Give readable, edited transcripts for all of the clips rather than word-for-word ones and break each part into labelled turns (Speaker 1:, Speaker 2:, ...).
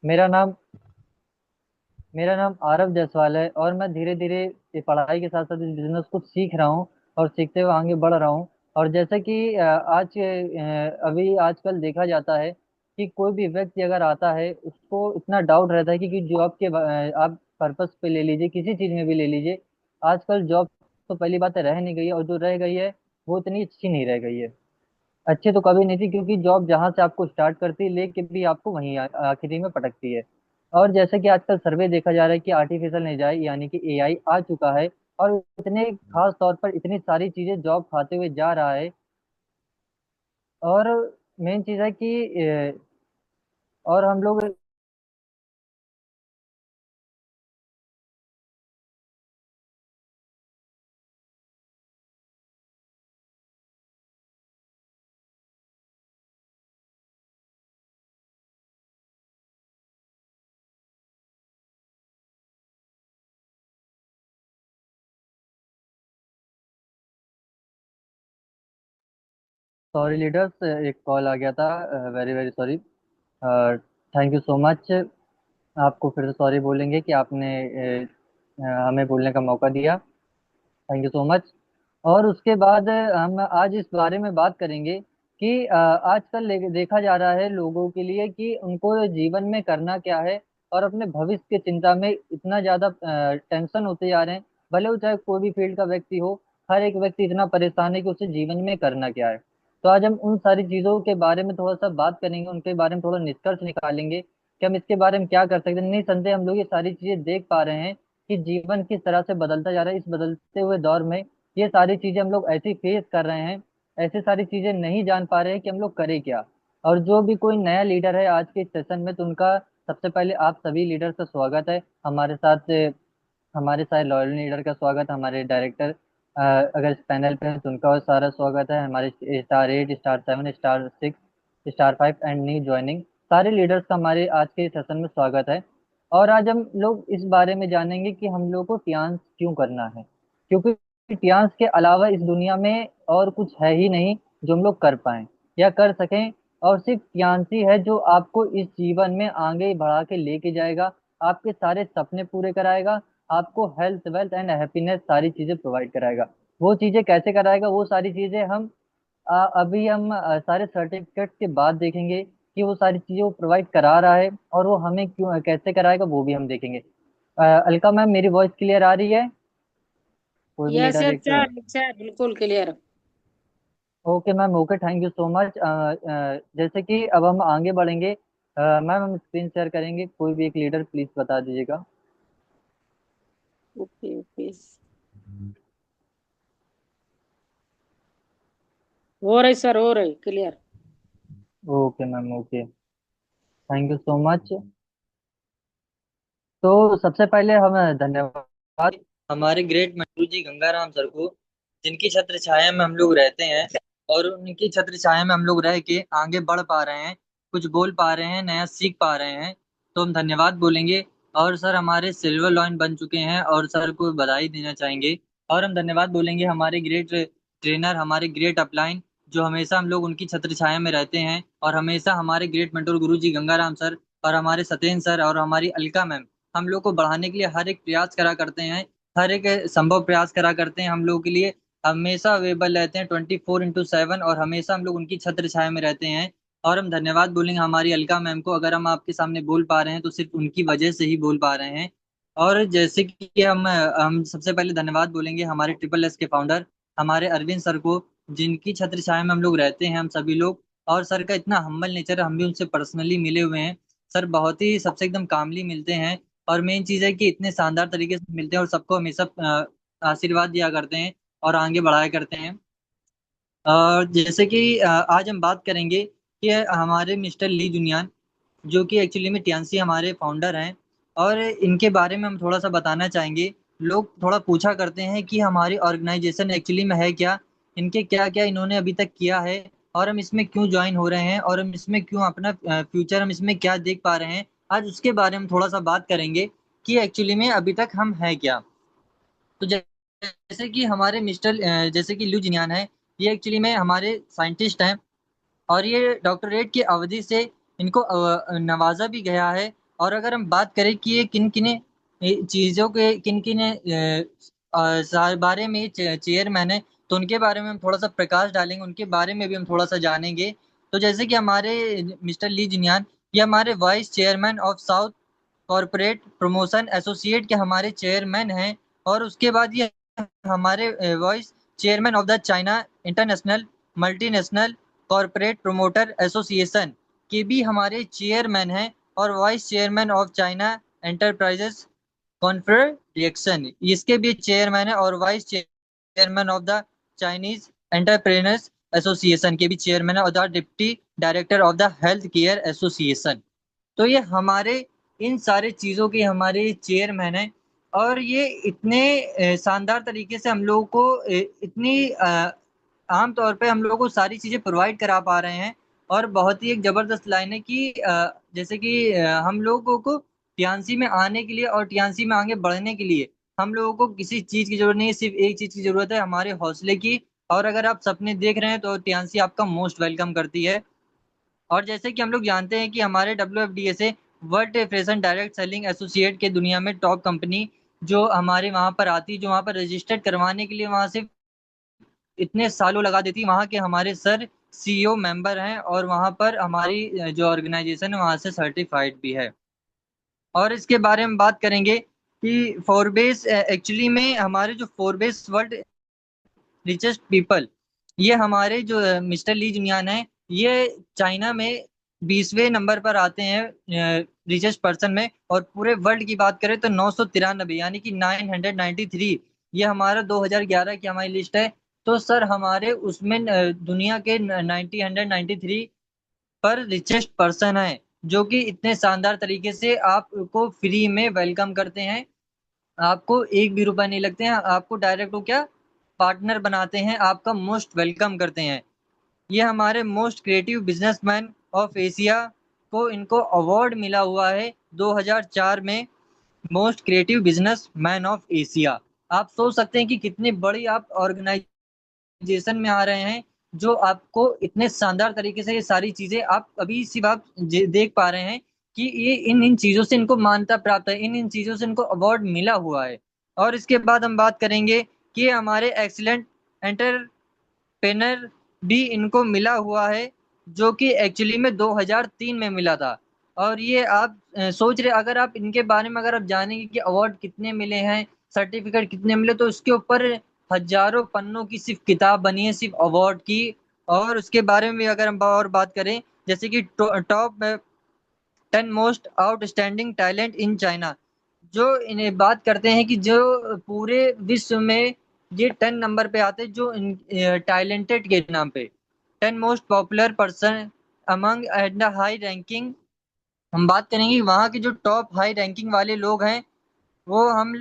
Speaker 1: मेरा नाम मेरा नाम आरव जायसवाल है और मैं धीरे धीरे ये पढ़ाई के साथ साथ इस बिजनेस को सीख रहा हूँ और सीखते हुए आगे बढ़ रहा हूँ। और जैसे कि अभी आजकल देखा जाता है कि कोई भी व्यक्ति अगर आता है उसको इतना डाउट रहता है कि जॉब आप पर्पस पे ले लीजिए, किसी चीज़ में भी ले लीजिए। आजकल जॉब तो पहली बात है रह नहीं गई है, और जो रह गई है वो इतनी अच्छी नहीं रह गई है। अच्छी तो कभी नहीं थी, क्योंकि जॉब जहां से आपको स्टार्ट करती है लेके भी आपको वहीं आखिरी में पटकती है। और जैसे कि आजकल सर्वे देखा जा रहा है कि आर्टिफिशियल इंटेलिजेंस यानी कि एआई आ चुका है, और इतने खास तौर पर इतनी सारी चीजें जॉब खाते हुए जा रहा है। और मेन चीज है कि और हम लोग। सॉरी लीडर्स, एक कॉल आ गया था। Very very sorry. Thank you so much. आपको फिर से सॉरी बोलेंगे कि आपने हमें बोलने का मौका दिया। Thank you so much. और उसके बाद हम आज इस बारे में बात करेंगे कि आजकल देखा जा रहा है लोगों के लिए कि उनको जीवन में करना क्या है, और अपने भविष्य की चिंता में इतना ज्यादा टेंशन होते जा रहे हैं। भले वो चाहे कोई भी फील्ड का व्यक्ति हो, हर एक व्यक्ति इतना परेशान है कि उसे जीवन में करना क्या है। तो आज हम उन सारी चीजों के बारे में थोड़ा सा बात करेंगे, उनके बारे में थोड़ा निष्कर्ष निकालेंगे कि हम इसके बारे में क्या कर सकते हैं। निसंदेह हम लोग ये सारी चीजें देख पा रहे हैं कि जीवन किस तरह से बदलता जा रहा है। इस बदलते हुए दौर में ये सारी चीजें हम लोग ऐसी फेस कर रहे हैं, ऐसी सारी चीजें नहीं जान पा रहे हैं कि हम लोग करें क्या। और जो भी कोई नया लीडर है आज के सेशन में, तो उनका सबसे पहले आप सभी लीडर का स्वागत है हमारे साथ। हमारे सारे लॉयल लीडर का स्वागत है, हमारे डायरेक्टर अगर इस पैनल पे हैं तो उनका सारा स्वागत है, हमारे star 8 star 7 star 6 star 5 and new joining सारे लीडर्स का हमारे आज के सेशन में स्वागत है। और आज हम लोग इस बारे में जानेंगे कि हम लोग को टियान्स क्यों करना है, क्योंकि टियान्स के अलावा इस दुनिया में और कुछ है ही नहीं जो हम लोग कर पाएं या कर सकें। और सिर्फ टियान्स ही है जो आपको इस जीवन में आगे बढ़ा के लेके जाएगा, आपके सारे सपने पूरे कराएगा, आपको हेल्थ वेल्थ एंड हैप्पीनेस सारी चीजें प्रोवाइड कराएगा। वो चीजें कैसे कराएगा, वो सारी चीजें हम अभी हम सारे सर्टिफिकेट के बाद देखेंगे कि वो सारी चीजें वो प्रोवाइड करा रहा है, और वो हमें क्यों कैसे कराएगा वो भी हम देखेंगे। अलका मैम, मेरी वॉइस क्लियर आ रही है? कोई भी
Speaker 2: यस
Speaker 1: लीडर
Speaker 2: यस
Speaker 1: एक।
Speaker 2: सर, सर बिल्कुल clear.
Speaker 1: Okay ma'am, okay, thank you so much. जैसे कि अब हम आगे बढ़ेंगे। मैम हम स्क्रीन शेयर करेंगे, कोई भी एक लीडर प्लीज बता दीजिएगा।
Speaker 2: ओके ओके, हो रही सर, हो रही clear.
Speaker 1: Okay ma'am, okay, thank you so much. तो सबसे पहले हम धन्यवाद हमारे ग्रेट मंटू जी गंगाराम सर को, जिनकी छत्र छाया में हम लोग रहते हैं, और उनकी छत्र छाया में हम लोग रह के आगे बढ़ पा रहे हैं, कुछ बोल पा रहे हैं, नया सीख पा रहे हैं। तो हम धन्यवाद बोलेंगे। और सर हमारे सिल्वर लॉइन बन चुके हैं, और सर को बधाई देना चाहेंगे। और हम धन्यवाद बोलेंगे हमारे ग्रेट ट्रेनर, हमारे ग्रेट अपलाइन, जो हमेशा हम लोग उनकी छत्र छाया में रहते हैं, और हमेशा हमारे ग्रेट मेंटोर गुरु जी गंगाराम सर, और हमारे सत्येंद्र सर, और हमारी अलका मैम हम लोग को बढ़ाने के लिए हर एक प्रयास करा करते हैं, हर एक संभव प्रयास करा करते हैं हम लोग के लिए। हमेशा अवेलेबल रहते हैं 24x7, और हमेशा हम लोग उनकी छत्र छाया में रहते हैं। और हम धन्यवाद बोलेंगे हमारी अलका मैम को, अगर हम आपके सामने बोल पा रहे हैं तो सिर्फ उनकी वजह से ही बोल पा रहे हैं। और जैसे कि हम सबसे पहले धन्यवाद बोलेंगे हमारे ट्रिपल एस के फाउंडर, हमारे अरविंद सर को, जिनकी छत्र छाया में हम लोग रहते हैं हम सभी लोग। और सर का इतना हम्बल नेचर है, हम भी उनसे पर्सनली मिले हुए हैं। सर बहुत ही सबसे एकदम कामली मिलते हैं, और मेन चीज है कि इतने शानदार तरीके से मिलते हैं, और सबको हमेशा आशीर्वाद दिया करते हैं और आगे बढ़ाया करते हैं। जैसे कि आज हम बात करेंगे कि हमारे मिस्टर ली जुनियान, जो कि एक्चुअली में टियान्सी हमारे फाउंडर हैं, और इनके बारे में हम थोड़ा सा बताना चाहेंगे। लोग थोड़ा पूछा करते हैं कि हमारी ऑर्गेनाइजेशन एक्चुअली में है क्या, इनके क्या क्या इन्होंने अभी तक किया है, और हम इसमें क्यों ज्वाइन हो रहे हैं, और हम इसमें क्यों अपना फ्यूचर हम इसमें क्या देख पा रहे हैं। आज उसके बारे में थोड़ा सा बात करेंगे कि एक्चुअली में अभी तक हम है क्या। तो जैसे कि हमारे जैसे कि ल्यू जिनियान है, ये एक्चुअली में हमारे साइंटिस्ट हैं, और ये डॉक्टरेट की अवधि से इनको नवाजा भी गया है। और अगर हम बात करें कि ये किन किन चीज़ों के किन किन बारे में चेयरमैन है, तो उनके बारे में हम थोड़ा सा प्रकाश डालेंगे, उनके बारे में भी हम थोड़ा सा जानेंगे। तो जैसे कि हमारे मिस्टर ली जिनयान, ये हमारे vice chairman of south corporate promotion associate के हमारे चेयरमैन हैं। और उसके बाद ये हमारे vice chairman of the China international multinational corporate promoter association के भी हमारे चेयरमैन हैं। और vice chairman of China enterprises confederation इसके भी चेयरमैन है। और vice chairman of the Chinese entrepreneurs association के भी चेयरमैन है, और the deputy director of the health care association. तो ये हमारे इन सारे चीजों के हमारे चेयरमैन हैं। और ये इतने शानदार तरीके से हम लोगों को इतनी आम तौर पे हम लोगों को सारी चीजें प्रोवाइड करा पा रहे हैं। और बहुत ही एक जबरदस्त लाइन है कि जैसे कि हम लोगों को टियांसी में आने के लिए और टियांसी में आगे बढ़ने के लिए हम लोगों को किसी चीज की जरूरत नहीं है, सिर्फ एक चीज की जरूरत है, हमारे हौसले की। और अगर आप सपने देख रहे हैं तो टियांसी आपका मोस्ट वेलकम करती है। और जैसे कि हम लोग जानते हैं कि हमारे WFDA से world fashion direct selling associate के दुनिया में टॉप कंपनी जो हमारे वहां पर आती है, जो वहां पर रजिस्टर्ड करवाने के लिए वहां से इतने सालों लगा देती, वहां के हमारे सर CEO मेंबर हैं, और वहां पर हमारी जो ऑर्गेनाइजेशन है वहां से सर्टिफाइड भी है। और इसके बारे में बात करेंगे कि फोरबेस एक्चुअली में हमारे जो फोरबेस वर्ल्ड रिचेस्ट पीपल, ये हमारे जो मिस्टर ली जुनियान है, ये चाइना में 20वें नंबर पर आते हैं रिचेस्ट पर्सन में। और पूरे वर्ल्ड की बात करें तो 993 यानी कि 993, ये हमारा 2011 की हमारी लिस्ट है। तो सर हमारे उसमें दुनिया के 993 पर रिचेस्ट पर्सन है, जो कि इतने शानदार तरीके से आपको फ्री में वेलकम करते हैं। आपको एक भी रुपए नहीं लगते हैं, आपको डायरेक्ट वो क्या पार्टनर बनाते हैं, आपका मोस्ट वेलकम करते हैं। ये हमारे most creative businessman of Asia को इनको अवार्ड मिला हुआ है 2004 में, most creative business man of Asia. आप सोच सकते हैं कि कितनी बड़ी आप ऑर्गेनाइजेशन में आ रहे हैं, जो आपको इतने शानदार तरीके से ये सारी चीजें आप अभी सिर्फ आप देख पा रहे हैं कि ये इन इन चीजों से इनको मान्यता प्राप्त है, इन इन चीजों से इनको अवार्ड मिला हुआ है। और इसके बाद हम बात करेंगे कि हमारे एक्सीलेंट पेनर भी इनको मिला हुआ है, जो कि एक्चुअली में 2003 में मिला था। और ये आप सोच रहे, अगर आप इनके बारे में अगर आप जानेंगे कि अवार्ड कितने मिले हैं, सर्टिफिकेट कितने मिले, तो इसके ऊपर हजारों पन्नों की सिर्फ किताब बनी है सिर्फ अवार्ड की। और उसके बारे में भी अगर हम और बात करें, जैसे कि top 10 most outstanding talent in China, जो इन्हें बात करते हैं कि जो पूरे विश्व में ये 10 नंबर पे आते हैं, जो टैलेंटेड के नाम पे 10 most popular person among and high ranking. हम बात करेंगे वहाँ के जो टॉप हाई रैंकिंग वाले लोग हैं, वो हम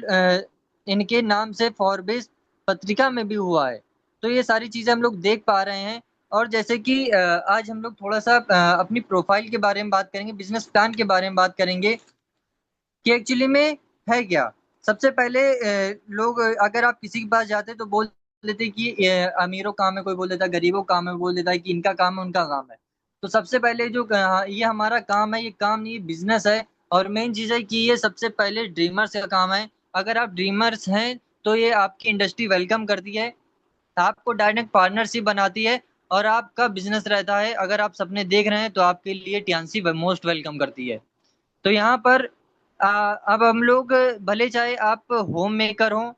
Speaker 1: इनके नाम से फॉर्ब्स पत्रिका में भी हुआ है। तो ये सारी चीजें हम लोग देख पा रहे हैं। और जैसे कि आज हम लोग थोड़ा सा अपनी प्रोफाइल के बारे में बात करेंगे, बिजनेस प्लान के बारे में बात करेंगे कि एक्चुअली में है क्या। सबसे पहले लोग अगर आप किसी के पास जाते तो बोल देते कि अमीरों का काम है, कोई बोल देता गरीबों का काम है, बोल देता है कि इनका काम है उनका काम है। तो सबसे पहले जो ये हमारा काम है, ये काम नहीं बिजनेस है। और मेन चीज है कि ये सबसे पहले ड्रीमर्स का काम है। अगर आप ड्रीमर्स हैं तो ये आपकी इंडस्ट्री वेलकम करती है, आपको डायरेक्ट पार्टनरशिप बनाती है, और आपका बिजनेस रहता है। अगर आप सपने देख रहे हैं तो आपके लिए टियान्सी मोस्ट वेलकम करती है। तो यहाँ पर अब हम लोग, भले चाहे आप होम मेकर हो,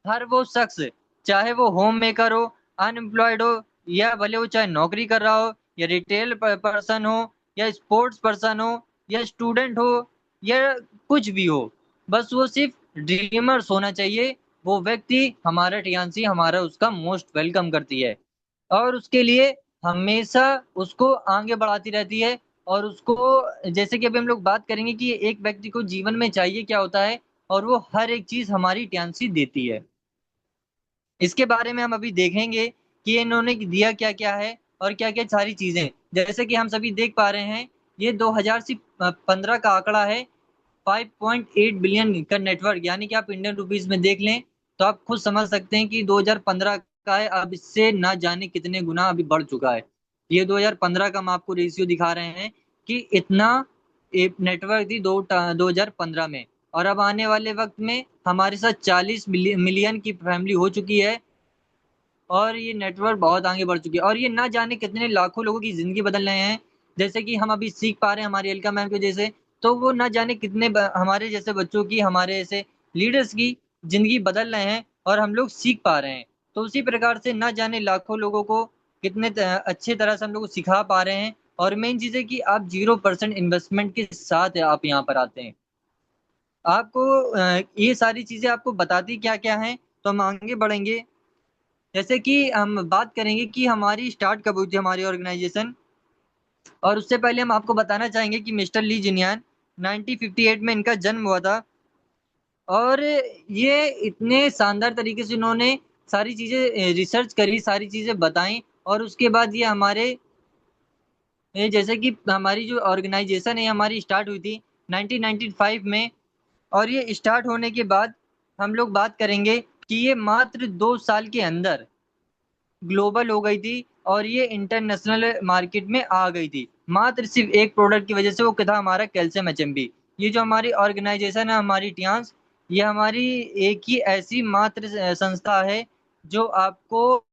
Speaker 1: हर वो शख्स, चाहे वो होम मेकर हो, अनएम्प्लॉयड हो, या भले वो चाहे नौकरी कर रहा हो, या रिटेल पर्सन हो, या स्पोर्ट्स पर्सन हो, या स्टूडेंट हो, या कुछ भी हो, बस वो सिर्फ ड्रीमर्स होना चाहिए। वो व्यक्ति हमारा टियान्सी हमारा उसका मोस्ट वेलकम करती है, और उसके लिए हमेशा उसको आगे बढ़ाती रहती है। और उसको, जैसे कि अभी हम लोग बात करेंगे कि एक व्यक्ति को जीवन में चाहिए क्या होता है, और वो हर एक चीज हमारी टियान्सी देती है। इसके बारे में हम अभी देखेंगे कि इन्होंने दिया क्या क्या है और क्या क्या सारी चीजें। जैसे कि हम सभी देख पा रहे हैं, ये 2015 का आंकड़ा है, 5.8 बिलियन का नेटवर्क, यानी कि आप इंडियन रुपीस में देख लें तो आप खुद समझ सकते हैं कि 2015 का है, अब इससे ना जाने कितने गुना अभी बढ़ चुका है। ये 2015 का हम आपको रेशियो दिखा रहे हैं कि इतना एक नेटवर्क थी 2015 में, और अब आने वाले वक्त में हमारे साथ 40 मिलियन की फैमिली हो चुकी है, और ये नेटवर्क बहुत आगे बढ़ चुकी है, और ये ना जाने कितने लाखों लोगों की जिंदगी बदल रहे हैं। जैसे कि हम अभी सीख पा रहे हैं हमारी एलका मैम के जैसे, तो वो ना जाने कितने हमारे जैसे बच्चों की, हमारे ऐसे लीडर्स की जिंदगी बदल रहे हैं, और हम लोग सीख पा रहे हैं। तो उसी प्रकार से ना जाने लाखों लोगों को कितने अच्छे तरह से हम लोग को सिखा पा रहे हैं। और मेन चीज है कि आप 0% इन्वेस्टमेंट के साथ आप यहाँ पर आते हैं। आपको ये सारी चीजें आपको बताती क्या क्या है, तो हम आगे बढ़ेंगे। जैसे कि हम बात करेंगे कि हमारी स्टार्ट कब हुई थी हमारी ऑर्गेनाइजेशन। और उससे पहले हम आपको बताना चाहेंगे कि मिस्टर ली जिनियान 1958 में इनका जन्म हुआ था। और ये इतने शानदार तरीके से इन्होंने सारी चीजें रिसर्च करी, सारी चीजें बताई, और उसके बाद ये हमारे जैसे कि हमारी जो ऑर्गेनाइजेशन है हमारी स्टार्ट हुई थी 1995 में। और ये स्टार्ट होने के बाद हम लोग बात करेंगे कि ये मात्र 2 साल के अंदर ग्लोबल हो गई थी, और ये इंटरनेशनल मार्केट में आ गई थी, मात्र सिर्फ एक प्रोडक्ट की वजह से, वो था हमारा कैल्शियम एचएमबी। ये जो हमारी ऑर्गेनाइजेशन है हमारी टियांस, ये हमारी एक ही ऐसी मात्र संस्था है जो आपको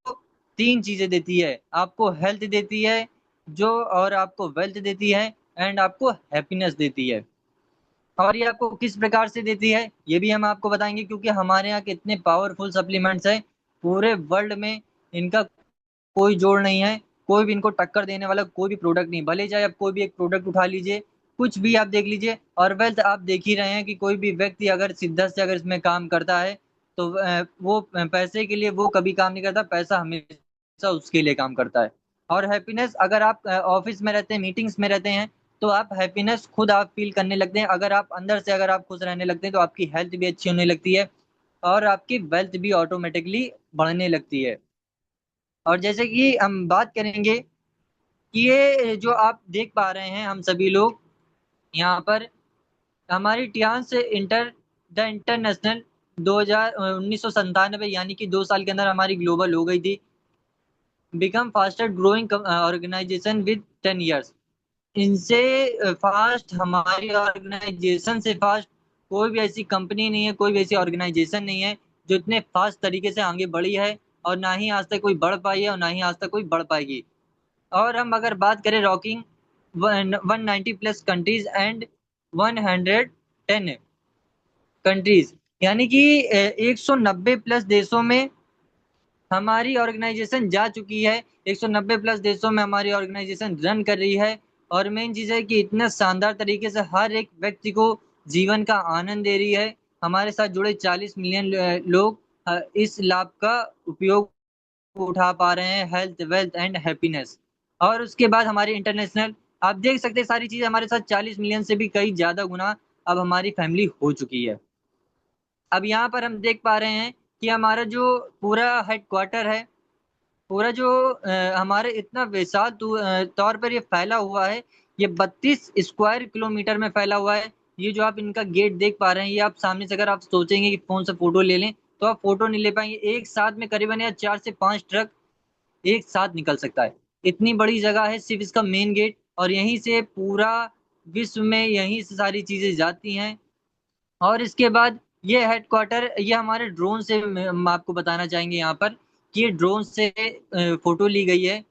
Speaker 1: 3 चीजें देती है। आपको हेल्थ देती है, जो और आपको वेल्थ देती है, एंड आपको हैप्पीनेस देती है। और ये आपको किस प्रकार से देती है ये भी हम आपको बताएंगे, क्योंकि हमारे यहाँ के इतने पावरफुल सप्लीमेंट्स हैं पूरे वर्ल्ड में, इनका कोई जोड़ नहीं है। कोई भी इनको टक्कर देने वाला कोई भी प्रोडक्ट नहीं, भले चाहे आप कोई भी एक प्रोडक्ट उठा लीजिए, कुछ भी आप देख लीजिए। और वेल्थ आप देख ही रहे हैं कि कोई भी व्यक्ति अगर शिद्दत से अगर इसमें काम करता है, तो वो पैसे के लिए वो कभी काम नहीं करता, पैसा हमेशा उसके लिए काम करता है। और हैप्पीनेस, अगर आप ऑफिस में रहते हैं, मीटिंग्स में रहते हैं, तो आप हैप्पीनेस खुद आप फील करने लगते हैं। अगर आप अंदर से अगर आप खुश रहने लगते हैं, तो आपकी हेल्थ भी अच्छी होने लगती है, और आपकी वेल्थ भी ऑटोमेटिकली बढ़ने लगती है। और जैसे कि हम बात करेंगे कि ये जो आप देख पा रहे हैं हम सभी लोग यहाँ पर, हमारी टियान्स इंटर द इंटरनेशनल 1997, यानी कि 2 साल के अंदर हमारी ग्लोबल हो गई थी। Become faster growing organisation with 10 years. इनसे फास्ट हमारी ऑर्गेनाइजेशन से फास्ट कोई भी ऐसी कंपनी नहीं है, कोई भी ऐसी ऑर्गेनाइजेशन नहीं है जो इतने फास्ट तरीके से आगे बढ़ी है, और ना ही आज तक कोई बढ़ पाई है, और ना ही आज तक कोई बढ़ पाएगी। और हम अगर बात करें rocking 190 plus countries and 110 countries, यानी कि 190 प्लस देशों में हमारी ऑर्गेनाइजेशन जा चुकी है। 190 प्लस देशों में हमारी ऑर्गेनाइजेशन रन कर रही है। और मेन चीज है कि इतना शानदार तरीके से हर एक व्यक्ति को जीवन का आनंद दे रही है। हमारे साथ जुड़े 40 मिलियन लोग इस लाभ का उपयोग उठा पा रहे हैं, हेल्थ वेल्थ एंड हैप्पीनेस। और उसके बाद हमारी इंटरनेशनल, आप देख सकते हैं सारी चीजें हमारे साथ 40 मिलियन से भी कई ज्यादा गुना अब हमारी फैमिली हो चुकी है। अब यहाँ पर हम देख पा रहे हैं कि हमारा जो पूरा हेडक्वार्टर है, पूरा जो हमारे इतना विशाल तौर पर ये फैला हुआ है, ये 32 स्क्वायर किलोमीटर में फैला हुआ है। ये जो आप इनका गेट देख पा रहे हैं, ये आप सामने से अगर आप सोचेंगे कि फोन से फोटो ले लें, तो आप फोटो नहीं ले पाएंगे। एक साथ में करीबन या 4 से 5 ट्रक एक साथ निकल सकता है, इतनी बड़ी जगह है सिर्फ इसका मेन गेट। और यहीं से पूरा विश्व में यहीं से सारी चीजें जाती हैं। और इसके बाद ये हेडक्वार्टर, ये हमारे ड्रोन से हम आपको बताना चाहेंगे यहाँ पर कि ये ड्रोन से फोटो ली गई है।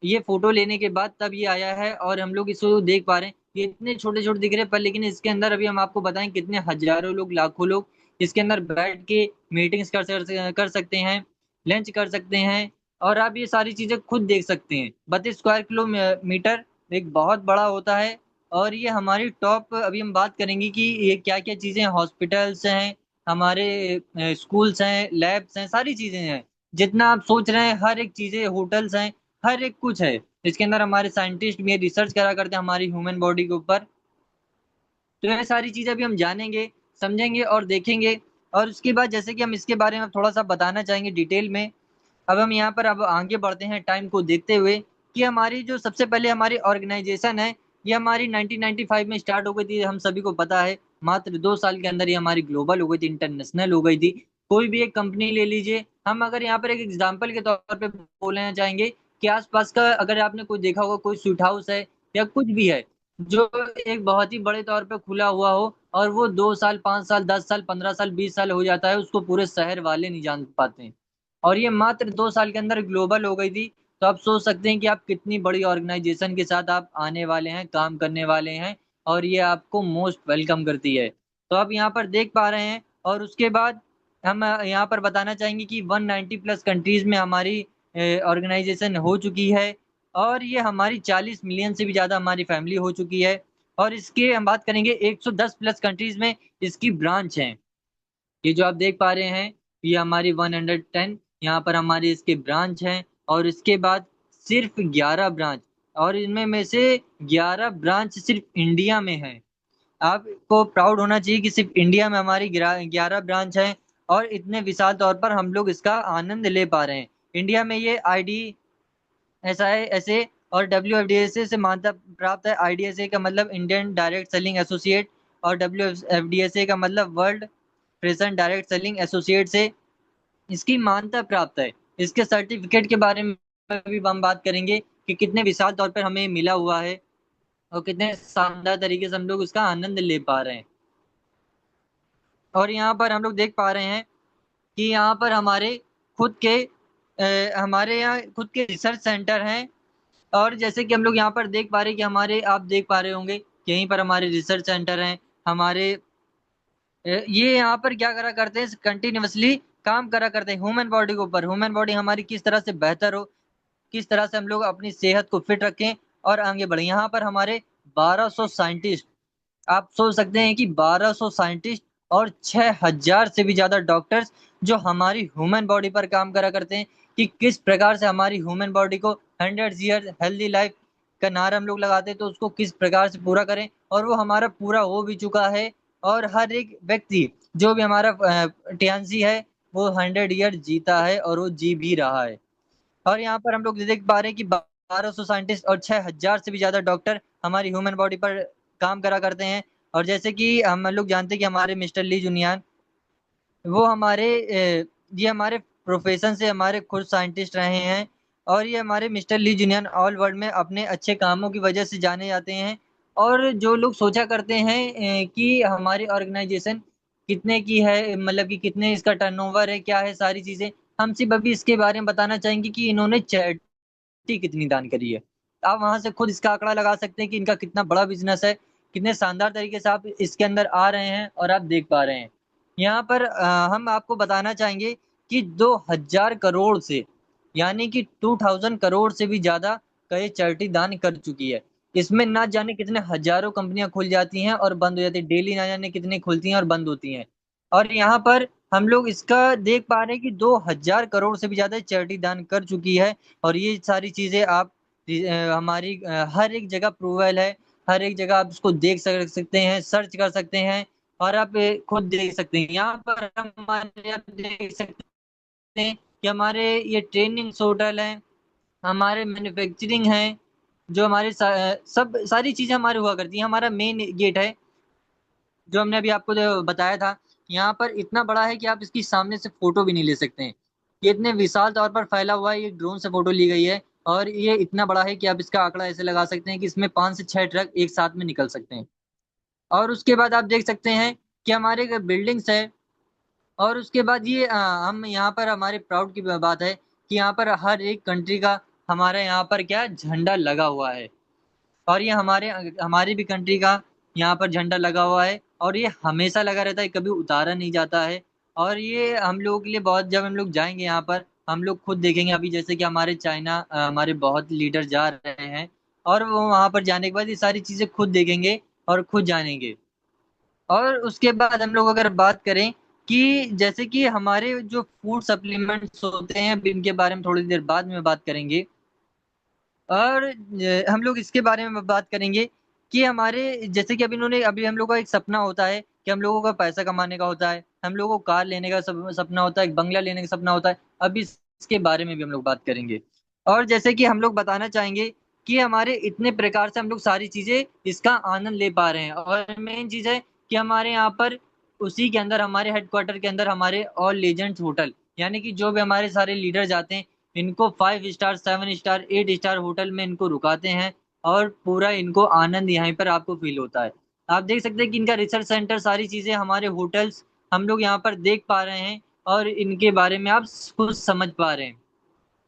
Speaker 1: ये फोटो लेने के बाद तब ये आया है, और हम लोग इसको देख पा रहे हैं। ये इतने छोटे छोटे दिख रहे हैं पर, लेकिन इसके अंदर अभी हम आपको बताएं कितने हजारों लोग, लाखों लोग इसके अंदर बैठ के मीटिंग्स कर सकते हैं, लंच कर सकते हैं। और आप ये सारी चीजें खुद देख सकते हैं। 32 स्क्वायर किलोमीटर एक बहुत बड़ा होता है। और ये हमारी टॉप, अभी हम बात करेंगे कि ये क्या क्या चीजें, हॉस्पिटल्स हैं, हमारे स्कूल्स हैं, लैब्स हैं, सारी चीजें हैं। जितना आप सोच रहे हैं हर एक चीजें, होटल्स हैं, हर एक कुछ है। इसके अंदर हमारे साइंटिस्ट भी रिसर्च करा करते हैं हमारी ह्यूमन बॉडी के ऊपर। तो ये सारी चीजें भी हम जानेंगे, समझेंगे और देखेंगे। और उसके बाद जैसे कि हम इसके बारे में थोड़ा सा बताना चाहेंगे डिटेल में। अब हम यहाँ पर अब आगे बढ़ते हैं टाइम को देखते हुए, कि हमारी जो सबसे पहले हमारी ऑर्गेनाइजेशन है, ये हमारी 1995 में स्टार्ट हो गई थी, हम सभी को पता है। मात्र 2 साल के अंदर ये हमारी ग्लोबल हो गई थी, इंटरनेशनल हो गई थी। कोई भी एक कंपनी ले लीजिए, हम अगर यहाँ पर एक एग्जाम्पल के तौर पे बोलना चाहेंगे कि आसपास का अगर आपने कोई देखा होगा, कोई स्वीट हाउस है या कुछ भी है, जो एक बहुत ही बड़े तौर पे खुला हुआ हो, और वो 2 साल, 5 साल, 10 साल, 15 साल, 20 साल हो जाता है, उसको पूरे शहर वाले नहीं जान पाते हैं। और ये मात्र 2 साल के अंदर ग्लोबल हो गई थी। तो आप सोच सकते हैं कि आप कितनी बड़ी ऑर्गेनाइजेशन के साथ आप आने वाले हैं, काम करने वाले हैं, और ये आपको मोस्ट वेलकम करती है। तो आप यहाँ पर देख पा रहे हैं। और उसके बाद हम यहाँ पर बताना चाहेंगे कि 190 प्लस कंट्रीज में हमारी ऑर्गेनाइजेशन हो चुकी है। और ये हमारी 40 मिलियन से भी ज्यादा हमारी फैमिली हो चुकी है। और इसके हम बात करेंगे 110 प्लस कंट्रीज में इसकी ब्रांच हैं। ये जो आप देख पा रहे हैं, ये हमारी 110 यहाँ पर हमारी इसके ब्रांच हैं। और इसके बाद सिर्फ 11 ब्रांच, और इनमें में से 11 ब्रांच सिर्फ इंडिया में है। आपको प्राउड होना चाहिए कि सिर्फ इंडिया में हमारी 11 ब्रांच है, और इतने विशाल तौर पर हम लोग इसका आनंद ले पा रहे हैं। इंडिया में ये IDSA और WFDSA से मान्यता प्राप्त है। IDSA का मतलब इंडियन डायरेक्ट सेलिंग एसोसिएट, और WFDSA का मतलब world present direct selling associate से इसकी मान्यता प्राप्त है। इसके सर्टिफिकेट के बारे में भी हम बात करेंगे कि कितने विशाल तौर पर हमें मिला हुआ है, और कितने शानदार तरीके से हम लोग उसका आनंद ले पा रहे हैं। और यहाँ पर हम लोग देख पा रहे हैं कि यहाँ पर हमारे खुद के हमारे यहाँ खुद के रिसर्च सेंटर हैं। और जैसे कि हम लोग यहाँ पर देख पा रहे हैं कि हमारे, आप देख पा रहे होंगे कि यहीं पर हमारे रिसर्च सेंटर हैं। हमारे ये यहाँ पर क्या करा करते हैं, कंटिन्यूअसली काम करा करते हैं ह्यूमन बॉडी के ऊपर। ह्यूमन बॉडी हमारी किस तरह से बेहतर हो, किस तरह से हम लोग अपनी सेहत को फिट रखें और आगे बढ़े। यहाँ पर हमारे 1200 साइंटिस्ट, आप सोच सकते हैं कि 1200 साइंटिस्ट और 6000 से भी ज्यादा डॉक्टर्स जो हमारी ह्यूमन बॉडी पर काम करा करते हैं, कि किस प्रकार से हमारी ह्यूमन बॉडी को 100 ईयर हेल्दी लाइफ का नारा हम लोग लगाते हैं, तो उसको किस प्रकार से पूरा करें। और वो हमारा पूरा हो भी चुका है। और हर एक व्यक्ति जो भी हमारा टियान्सी है, वो 100 ईयर जीता है, और वो जी भी रहा है। और यहाँ पर हम लोग देख पा रहे हैं कि 1200 साइंटिस्ट और 6000 से भी ज्यादा डॉक्टर हमारी ह्यूमन बॉडी पर काम करा करते हैं। और जैसे कि हम लोग जानते हैं कि हमारे मिस्टर ली जुनियान, वो ये हमारे प्रोफेशन से हमारे खुद साइंटिस्ट रहे हैं। और ये हमारे मिस्टर ली जुनियन ऑल वर्ल्ड में अपने अच्छे कामों की वजह से जाने जाते हैं। और जो लोग सोचा करते हैं कि हमारी ऑर्गेनाइजेशन कितने की है, मतलब कि कितने इसका टर्नओवर है, क्या है सारी चीजें, हम सिर्फ अभी इसके बारे में बताना चाहेंगे कि इन्होंने चैरिटी कितनी दान करी है। आप वहां से खुद इसका आंकड़ा लगा सकते हैं कि इनका कितना बड़ा बिजनेस है, कितने शानदार तरीके से आप इसके अंदर आ रहे हैं और आप देख पा रहे हैं। यहाँ पर हम आपको बताना चाहेंगे कि 2000 करोड़ से, यानी कि 2000 करोड़ से भी ज्यादा का ये चैरिटी दान कर चुकी है। इसमें ना जाने कितने हजारों कंपनियां खुल जाती हैं और बंद हो जाती है, डेली ना जाने कितनी खुलती हैं और बंद होती हैं। और यहाँ पर हम लोग इसका देख पा रहे हैं कि 2000 करोड़ से भी ज्यादा चैरिटी दान कर चुकी है। और ये सारी चीजें आप हमारी हर एक जगह प्रूवल है। हर एक जगह आप इसको देख सकते हैं, सर्च कर सकते हैं, और आप खुद देख सकते हैं। यहाँ पर हमारे आप देख सकते हैं कि हमारे ये ट्रेनिंग होटल हैं, हमारे मैन्युफैक्चरिंग है, जो हमारे सब सारी चीजें हमारे हुआ करती हैं। हमारा मेन गेट है जो हमने अभी आपको जो बताया था, यहाँ पर इतना बड़ा है कि आप इसकी सामने से फोटो भी नहीं ले सकते हैं। ये इतने विशाल तौर पर फैला हुआ है, ये ड्रोन से फोटो ली गई है। और ये इतना बड़ा है कि आप इसका आंकड़ा ऐसे लगा सकते हैं कि इसमें 5 से 6 ट्रक एक साथ में निकल सकते हैं। और उसके बाद आप देख सकते हैं कि हमारे बिल्डिंग्स है। और उसके बाद ये हम यहाँ पर हमारे प्राउड की बात है कि यहाँ पर हर एक कंट्री का हमारे यहाँ पर क्या झंडा लगा हुआ है। और ये हमारे हमारी भी कंट्री का यहाँ पर झंडा लगा हुआ है, और ये हमेशा लगा रहता है, कभी उतारा नहीं जाता है। और ये हम लोगों के लिए बहुत, जब हम लोग जाएंगे यहाँ पर हम लोग खुद देखेंगे। अभी जैसे कि हमारे चाइना हमारे बहुत लीडर जा रहे हैं, और वो वहां पर जाने के बाद ये सारी चीजें खुद देखेंगे और खुद जानेंगे। और उसके बाद हम लोग अगर बात करें कि जैसे कि हमारे जो फूड सप्लीमेंट्स होते हैं, अब इनके बारे में थोड़ी देर बाद में बात करेंगे। और हम लोग इसके बारे में बात करेंगे कि हमारे, जैसे कि अभी हम लोग का एक सपना होता है कि हम लोगों का पैसा कमाने का होता है, हम लोगों को कार लेने का सपना होता है, एक बंगला लेने का सपना होता है। अभी इसके बारे में भी हम लोग बात करेंगे। और जैसे कि हम लोग बताना चाहेंगे कि हमारे इतने प्रकार से हम लोग सारी चीजें इसका आनंद ले पा रहे हैं। और मेन चीज है कि हमारे यहाँ पर उसी के अंदर, हमारे हेडक्वार्टर के अंदर हमारे ऑल लेजेंड्स होटल, यानी कि जो भी हमारे सारे लीडर जाते हैं, इनको 5 स्टार, 7 स्टार, 8 स्टार होटल में इनको रुकाते हैं। और पूरा इनको आनंद यहीं पर आपको फील होता है। आप देख सकते हैं कि इनका रिसर्च सेंटर, सारी चीज़ें, हमारे होटल्स हम लोग यहाँ पर देख पा रहे हैं और इनके बारे में आप खुद समझ पा रहे हैं।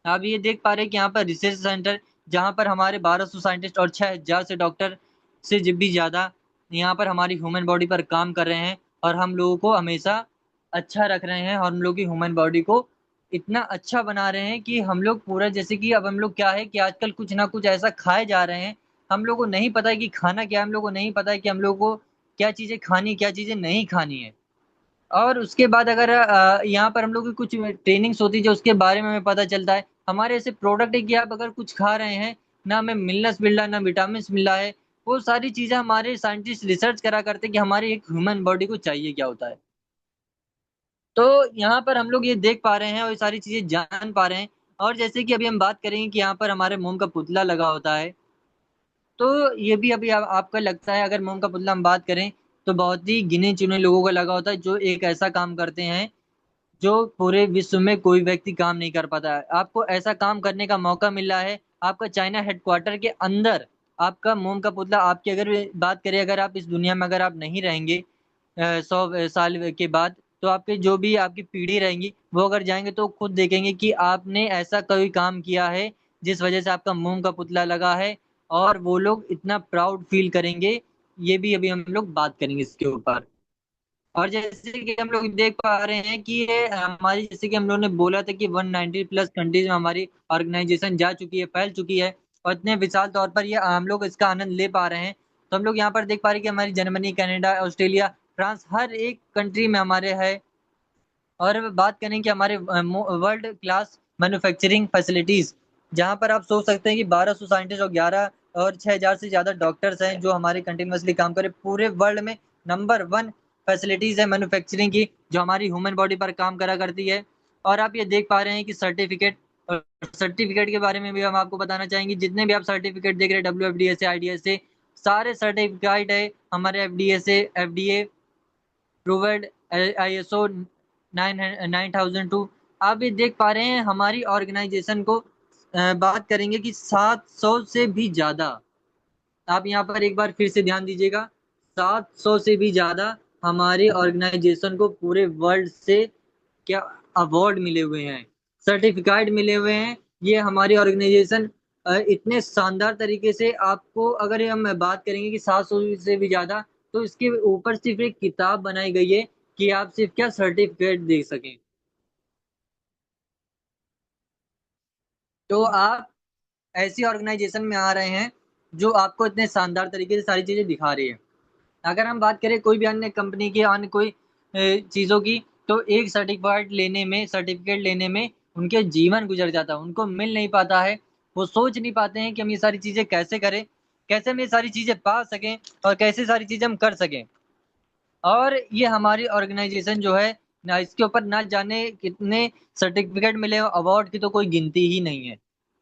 Speaker 1: आप ये देख पा रहे हैं कि यहाँ पर रिसर्च सेंटर, जहाँ पर हमारे 1200 साइंटिस्ट और 6000 से डॉक्टर से जब भी ज़्यादा यहाँ पर हमारी ह्यूमन बॉडी पर काम कर रहे हैं और हम लोगों को हमेशा अच्छा रख रहे हैं और हम लोग की ह्यूमन बॉडी को इतना अच्छा बना रहे हैं कि हम लोग पूरा, जैसे कि अब हम लोग क्या है कि आजकल कुछ ना कुछ ऐसा खाए जा रहे हैं, हम लोग को नहीं पता है कि खाना क्या है, हम लोग को नहीं पता है कि हम लोग को क्या चीज़ें खानी, क्या चीज़ें नहीं खानी है। और उसके बाद अगर यहाँ पर हम लोग की कुछ ट्रेनिंग्स होती है जो उसके बारे में हमें पता चलता है। हमारे ऐसे प्रोडक्ट है कि आप अगर कुछ खा रहे हैं, ना हमें मिनरल्स मिल रहा है, ना विटामिन मिल रहा है, वो सारी चीज़ें हमारे साइंटिस्ट रिसर्च करा करते हैं कि हमारी एक ह्यूमन बॉडी को चाहिए क्या होता है। तो यहाँ पर हम लोग ये देख पा रहे हैं और ये सारी चीज़ें जान पा रहे हैं। और जैसे कि अभी हम बात करेंगे कि यहाँ पर हमारे मोम का पुतला लगा होता है, तो ये भी अभी आपका लगता है, अगर मोम का पुतला हम बात करें, तो बहुत ही गिने चुने लोगों का लगा होता है जो एक ऐसा काम करते हैं जो पूरे विश्व में कोई व्यक्ति काम नहीं कर पाता है। आपको ऐसा काम करने का मौका मिल रहा है, आपका चाइना हेडक्वार्टर के अंदर आपका मोम का पुतला, आपकी अगर बात करें, अगर आप इस दुनिया में अगर आप नहीं रहेंगे 100 साल के बाद, तो आपके जो भी आपकी पीढ़ी रहेंगी वो अगर जाएंगे तो खुद देखेंगे कि आपने ऐसा कोई काम किया है जिस वजह से आपका मोम का पुतला लगा है, और वो लोग इतना प्राउड फील करेंगे। ये भी अभी हम लोग बात करेंगे इसके ऊपर। और जैसे कि हम लोग देख पा रहे हैं कि ये हमारी, जैसे कि हम लोगों ने बोला था कि 190 प्लस कंट्रीज में हमारी ऑर्गेनाइजेशन जा चुकी है, फैल चुकी है, और इतने विशाल तौर पर ये हम लोग इसका आनंद ले पा रहे हैं। तो हम लोग यहाँ पर देख पा रहे हैं कि हमारी जर्मनी, कनाडा, ऑस्ट्रेलिया, फ्रांस, हर एक कंट्री में हमारे है। और बात करें कि हमारे वर्ल्ड क्लास मैन्युफैक्चरिंग फैसिलिटीज, जहाँ पर आप सोच सकते हैं कि 1200 साइंटिस्ट और 6000 से ज़्यादा डॉक्टर्स हैं जो हमारे कंटिन्यूसली काम कर रहे हैं। पूरे वर्ल्ड में नंबर 1 फैसिलिटीज है मैन्युफैक्चरिंग की, जो हमारी ह्यूमन बॉडी पर काम करा करती है। और आप ये देख पा रहे हैं कि सर्टिफिकेट, सर्टिफिकेट के बारे में भी हम आपको बताना चाहेंगे। जितने भी आप सर्टिफिकेट देख रहे हैं, WFDA से, IDS से, सारे सर्टिफिकेट है हमारे FDA से, FDA प्रूवर्ड, ISO 9002। आप ये देख पा रहे हैं हमारी ऑर्गेनाइजेशन को, बात करेंगे कि 700 से भी ज्यादा, आप यहाँ पर एक बार फिर से ध्यान दीजिएगा, 700 से भी ज्यादा हमारी ऑर्गेनाइजेशन को पूरे वर्ल्ड से क्या अवार्ड मिले हुए हैं, सर्टिफिकेट मिले हुए हैं। ये हमारी ऑर्गेनाइजेशन इतने शानदार तरीके से, आपको अगर हम बात करेंगे कि 700 से भी ज्यादा, तो इसके ऊपर सिर्फ एक किताब बनाई गई है कि आप सिर्फ क्या सर्टिफिकेट दे सकें। तो आप ऐसी ऑर्गेनाइजेशन में आ रहे हैं जो आपको इतने शानदार तरीके से सारी चीजें दिखा रही है। अगर हम बात करें कोई भी अन्य कंपनी की, अन्य कोई चीजों की, तो एक सर्टिफिकेट लेने में उनके जीवन गुजर जाता है, उनको मिल नहीं पाता है। वो सोच नहीं पाते हैं कि हम ये सारी चीजें कैसे करें, कैसे हम ये सारी चीजें पा सकें, और कैसे सारी चीजें हम कर सकें। और ये हमारी ऑर्गेनाइजेशन जो है ना, इसके ऊपर ना जाने कितने सर्टिफिकेट मिले, अवार्ड की तो कोई गिनती ही नहीं है।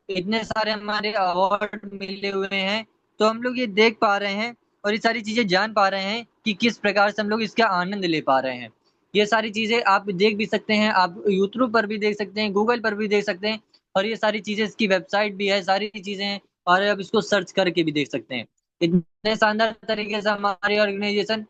Speaker 1: इतने सारे हमारे अवार्ड मिले हुए हैं। तो हम लोग ये देख पा रहे हैं और ये सारी चीजें जान पा रहे हैं कि किस प्रकार से हम लोग इसका आनंद ले पा रहे हैं। ये सारी चीजें आप देख भी सकते हैं, आप यूट्यूब पर भी देख सकते हैं, गूगल पर भी देख सकते हैं, और ये सारी चीजें, इसकी वेबसाइट भी है, सारी चीजें हैं, और आप इसको सर्च करके भी देख सकते हैं। इतने शानदार तरीके से हमारी ऑर्गेनाइजेशन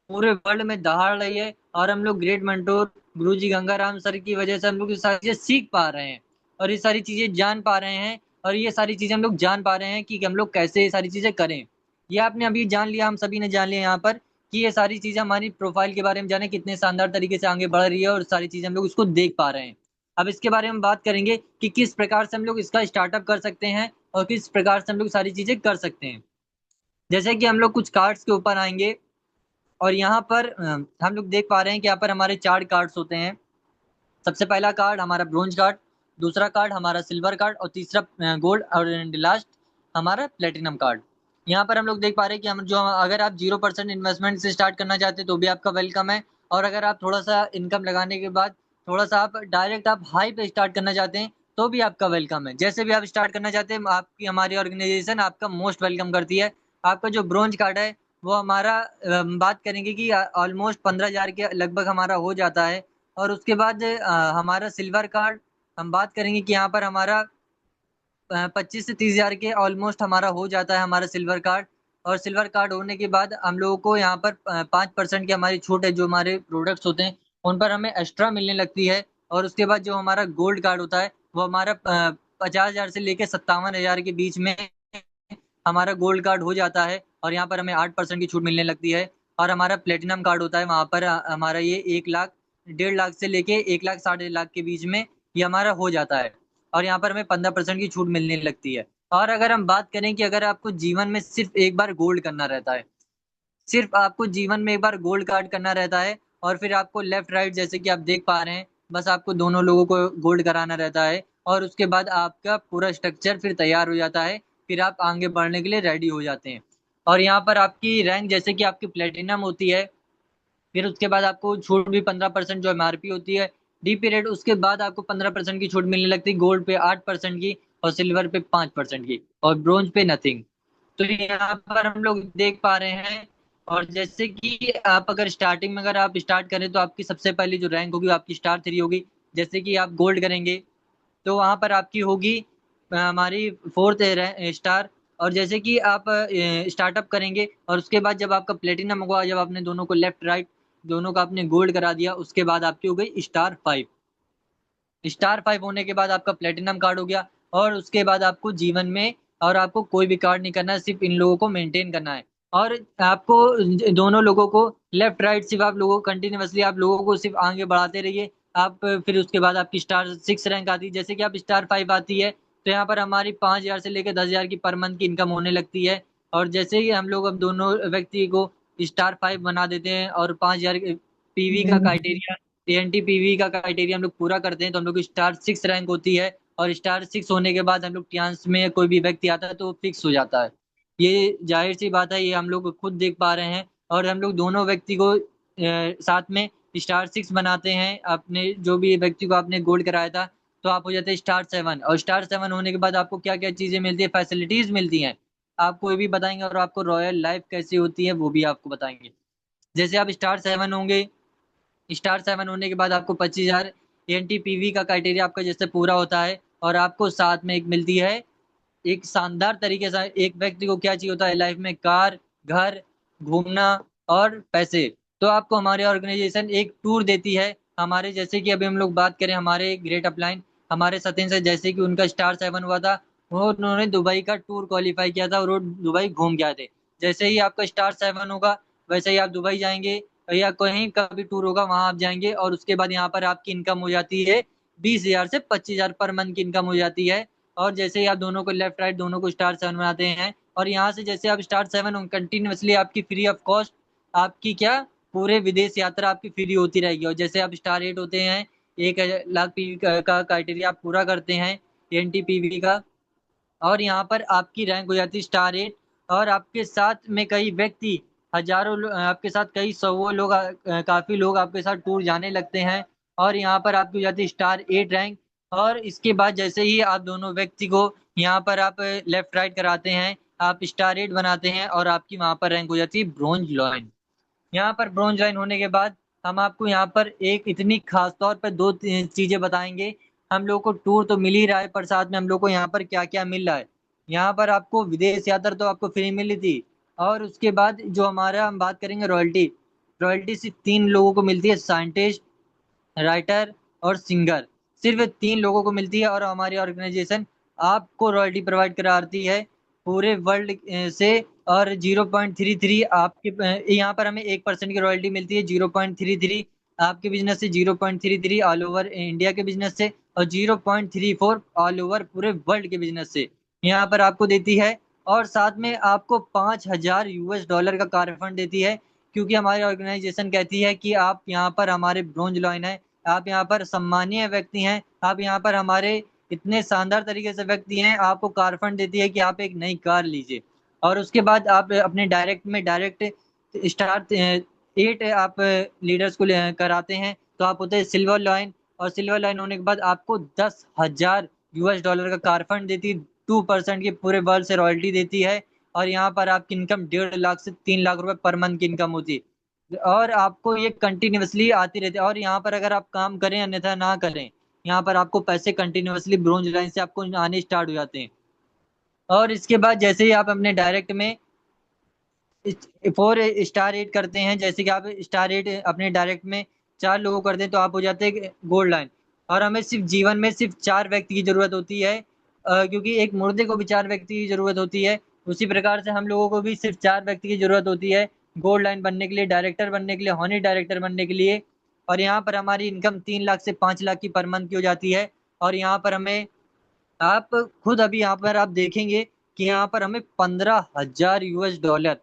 Speaker 1: पूरे वर्ल्ड में दहाड़ रही है, और हम लोग ग्रेट मेंटोर गुरु जी गंगाराम सर की वजह से हम लोग ये सारी चीजें सीख पा रहे हैं, और ये सारी चीजें जान पा रहे हैं। और ये सारी चीजें हम लोग जान पा रहे हैं कि हम लोग कैसे ये सारी चीजें करें। ये आपने अभी जान लिया, हम सभी ने जान लिया यहाँ पर, कि ये सारी चीजें हमारी प्रोफाइल के बारे में जाने कितने शानदार तरीके से आगे बढ़ रही है, और सारी चीजें हम लोग इसको देख पा रहे हैं। अब इसके बारे में बात करेंगे कि किस प्रकार से हम लोग इसका स्टार्टअप कर सकते हैं, और किस प्रकार से हम लोग सारी चीजें कर सकते हैं। जैसे कि हम लोग कुछ कार्ड्स के ऊपर आएंगे, और यहाँ पर हम लोग देख पा रहे हैं कि यहाँ पर हमारे 4 कार्ड्स होते हैं। सबसे पहला कार्ड हमारा ब्रोंज कार्ड, दूसरा कार्ड हमारा सिल्वर कार्ड, और तीसरा गोल्ड, और लास्ट हमारा प्लेटिनम कार्ड। यहाँ पर हम लोग देख पा रहे हैं कि हम जो, अगर आप 0% इन्वेस्टमेंट से स्टार्ट करना चाहते हैं तो भी आपका वेलकम है। और अगर आप थोड़ा सा इनकम लगाने के बाद, थोड़ा सा आप डायरेक्ट आप हाई पे स्टार्ट करना चाहते हैं, तो भी आपका वेलकम है। जैसे भी आप स्टार्ट करना चाहते हैं, आपकी हमारी ऑर्गेनाइजेशन आपका मोस्ट वेलकम करती है। आपका जो ब्रोंज कार्ड है वो हमारा, बात करेंगे कि ऑलमोस्ट 15,000 के लगभग हमारा हो जाता है। और उसके बाद हमारा सिल्वर कार्ड, हम बात करेंगे कि यहाँ पर हमारा 25 से 30 हजार के ऑलमोस्ट हमारा हो जाता है हमारा सिल्वर कार्ड। और सिल्वर कार्ड होने के बाद हम लोगों को यहाँ पर 5% की हमारी छूट है, जो हमारे प्रोडक्ट्स होते हैं उन पर हमें एक्स्ट्रा मिलने लगती है। और उसके बाद जो हमारा गोल्ड कार्ड होता है वो हमारा 50 हजार से लेके 57 हजार के बीच में हमारा गोल्ड कार्ड हो जाता है, और यहाँ पर हमें 8% की छूट मिलने लगती है। और हमारा प्लेटिनम कार्ड होता है, वहाँ पर हमारा ये 1 लाख 1.5 लाख से लेके 1 लाख 60 लाख के बीच में ये हमारा हो जाता है, और यहाँ पर हमें 15% की छूट मिलने लगती है। और अगर हम बात करें कि अगर आपको जीवन में सिर्फ एक बार गोल्ड करना रहता है, सिर्फ आपको जीवन में एक बार गोल्ड कार्ड करना रहता है, और फिर आपको लेफ्ट राइट जैसे कि आप देख पा रहे हैं, बस आपको दोनों लोगों को गोल्ड कराना रहता है, और उसके बाद आपका पूरा स्ट्रक्चर फिर तैयार हो जाता है। फिर आप आगे बढ़ने के लिए रेडी हो जाते हैं। और यहाँ पर आपकी रैंक जैसे कि आपकी प्लेटिनम होती है, फिर उसके बाद आपको छूट भी 15% जो एमआरपी होती है डी पीरियड, उसके बाद आपको 15% की छूट मिलने लगती है, गोल्ड पे 8% की, और सिल्वर पे 5% की, और ब्रोंज पे नथिंग। तो यहाँ पर हम लोग देख पा रहे हैं। और जैसे कि आप अगर स्टार्टिंग में अगर आप स्टार्ट करें तो आपकी सबसे पहली जो रैंक होगी वो आपकी स्टार 3 होगी। जैसे कि आप गोल्ड करेंगे तो वहां पर आपकी होगी हमारी फोर्थ स्टार। और जैसे कि आप स्टार्टअप करेंगे और उसके बाद जब आपका प्लेटिनम होगा, जब आपने दोनों को लेफ्ट राइट दोनों का आपने गोल्ड करा दिया, उसके बाद आपकी हो गई स्टार 5। स्टार 5 होने के बाद आपका प्लेटिनम कार्ड हो गया, और उसके बाद आपको जीवन में और आपको कोई भी कार्ड नहीं करना है, सिर्फ इन लोगों को मेंटेन करना है। और आपको दोनों लोगों को लेफ्ट राइट सिर्फ आप लोगों को कंटिन्यूअसली आप लोगों को सिर्फ आगे बढ़ाते रहिए। आप फिर उसके बाद आपकी स्टार 6 रैंक आती है। जैसे कि आप स्टार 5 आती है तो यहाँ पर हमारी 5 हजार से लेकर 10 हजार की पर मंथ की इनकम होने लगती है। और जैसे ही हम लोग अब दोनों व्यक्ति को स्टार 5 बना देते हैं और 5 हजार पीवी का क्राइटेरिया एनटीपीवी का क्राइटेरिया हम लोग पूरा करते हैं, तो हम लोग की स्टार 6 रैंक होती है। और स्टार 6 होने के बाद हम लोग टियान्स में कोई भी व्यक्ति आता है तो फिक्स हो जाता है। ये जाहिर सी बात है, ये हम लोग खुद देख पा रहे हैं। और हम लोग दोनों व्यक्ति को साथ में स्टार 6 बनाते हैं, अपने जो भी व्यक्ति को आपने गोल्ड कराया था तो आप हो जाते हैं स्टार 7। और स्टार 7 होने के बाद आपको क्या क्या चीजें मिलती है, फैसिलिटीज मिलती हैं, आपको ये भी बताएंगे। और आपको रॉयल लाइफ कैसी होती है वो भी आपको बताएंगे। जैसे आप स्टार 7 होंगे, स्टार 7 होने के बाद आपको 25 हजार एनटीपीवी का क्राइटेरिया आपका जैसे पूरा होता है, और आपको साथ में एक मिलती है एक शानदार तरीके से। एक व्यक्ति को क्या चाहिए होता है लाइफ में, कार, घर, घूमना और पैसे। तो आपको हमारी ऑर्गेनाइजेशन एक टूर देती है। हमारे जैसे कि अभी हम लोग बात करें, हमारे ग्रेट अपलाइन हमारे सचिन से, जैसे कि उनका स्टार 7 हुआ था, वो उन्होंने दुबई का टूर क्वालिफाई किया था और वो दुबई घूम के आए थे। जैसे ही आपका स्टार 7 होगा वैसे ही आप दुबई जाएंगे, या कहीं का भी टूर होगा वहां आप जाएंगे, और उसके बाद यहाँ पर आपकी इनकम हो जाती है 20 हजार से 25 हजार पर मंथ की इनकम हो जाती है। और जैसे ही आप दोनों को लेफ्ट राइट दोनों को स्टार 7 बनाते हैं, और यहाँ से जैसे आप स्टार 7 कंटिन्यूअसली आपकी फ्री ऑफ कॉस्ट आपकी क्या पूरे विदेश यात्रा आपकी फ्री होती रहेगी। और जैसे आप स्टार 8 होते हैं, 1 लाख पीवी का क्राइटेरिया आप पूरा करते हैं एनटीपीवी का, और यहाँ पर आपकी रैंक हो जाती है स्टार 8। और आपके साथ में कई व्यक्ति आपके साथ कई सौ लोग काफी लोग आपके साथ टूर जाने लगते हैं, और यहाँ पर आपकी हो जाती है स्टार 8 रैंक। और इसके बाद जैसे ही आप दोनों व्यक्ति को यहाँ पर आप लेफ्ट राइट कराते हैं, आप स्टार 8 बनाते हैं, और आपकी वहां पर रैंक हो जाती है ब्रोंज लॉइन। यहाँ पर ब्रोंज लाइन होने के बाद हम आपको यहाँ पर एक इतनी खास तौर पर दो चीजें बताएंगे। हम लोग को टूर तो मिल ही रहा है, पर साथ में हम लोग को यहाँ पर क्या क्या मिल रहा है। यहाँ पर आपको विदेश यात्रा तो आपको फ्री मिली थी, और उसके बाद जो हमारा हम बात करेंगे रॉयल्टी। रॉयल्टी सिर्फ 3 लोगों को मिलती है, साइंटिस्ट, राइटर और सिंगर। सिर्फ 3 लोगों को मिलती है, और हमारी ऑर्गेनाइजेशन आपको रॉयल्टी प्रोवाइड कराती है पूरे वर्ल्ड से। और 0.33 आपके यहाँ पर हमें 1% की रॉयल्टी मिलती है, 0.33 आपके बिजनेस से, 0.33 ऑल ओवर इंडिया के बिजनेस से, और 0.34 ऑल ओवर पूरे वर्ल्ड के बिजनेस से यहाँ पर आपको देती है। और साथ में आपको 5,000 US डॉलर का कार फंड देती है, क्योंकि हमारी ऑर्गेनाइजेशन कहती है कि आप यहाँ पर हमारे ब्रोंज लॉइन है, आप यहाँ पर सम्मानीय व्यक्ति हैं, आप यहाँ पर हमारे इतने शानदार तरीके से व्यक्ति हैं, आपको कार फंड देती है कि आप एक नई कार लीजिए। और उसके बाद आप अपने डायरेक्ट स्टार 8 आप लीडर्स को कराते हैं, तो आप होते हैं सिल्वर लॉइन। और सिल्वर लाइन होने के बाद आपको 10,000 US डॉलर का कार फंड देती है, 2% की पूरे वर्ल्ड से रॉयल्टी देती है। और यहाँ पर आपकी इनकम 1.5 लाख से 3 लाख रुपए पर मंथ की इनकम होती है, और आपको ये कंटिन्यूअसली आती रहती है। और यहाँ पर अगर आप काम करें अन्यथा ना करें, यहाँ पर आपको पैसे कंटिन्यूअसली ब्रोंज लाइन से आपको आने स्टार्ट हो जाते हैं। और इसके बाद जैसे ही आप अपने डायरेक्ट में 4 स्टार 8 करते हैं, जैसे कि आप स्टार 8 अपने डायरेक्ट में 4 लोगों कर दें तो आप हो जाते हैं गोल्ड लाइन। और हमें सिर्फ जीवन में सिर्फ 4 व्यक्ति की जरूरत होती है, क्योंकि एक मुर्दे को भी 4 व्यक्ति की जरूरत होती है। उसी प्रकार से हम लोगों को भी सिर्फ 4 व्यक्ति की जरूरत होती है गोल्ड लाइन बनने के लिए, डायरेक्टर बनने के लिए, हॉनी डायरेक्टर बनने के लिए। और यहाँ पर हमारी इनकम 3 लाख से 5 लाख की पर मंथ की हो जाती है। और यहाँ पर हमें, आप खुद अभी यहाँ पर आप देखेंगे कि यहाँ पर हमें 15,000 US डॉलर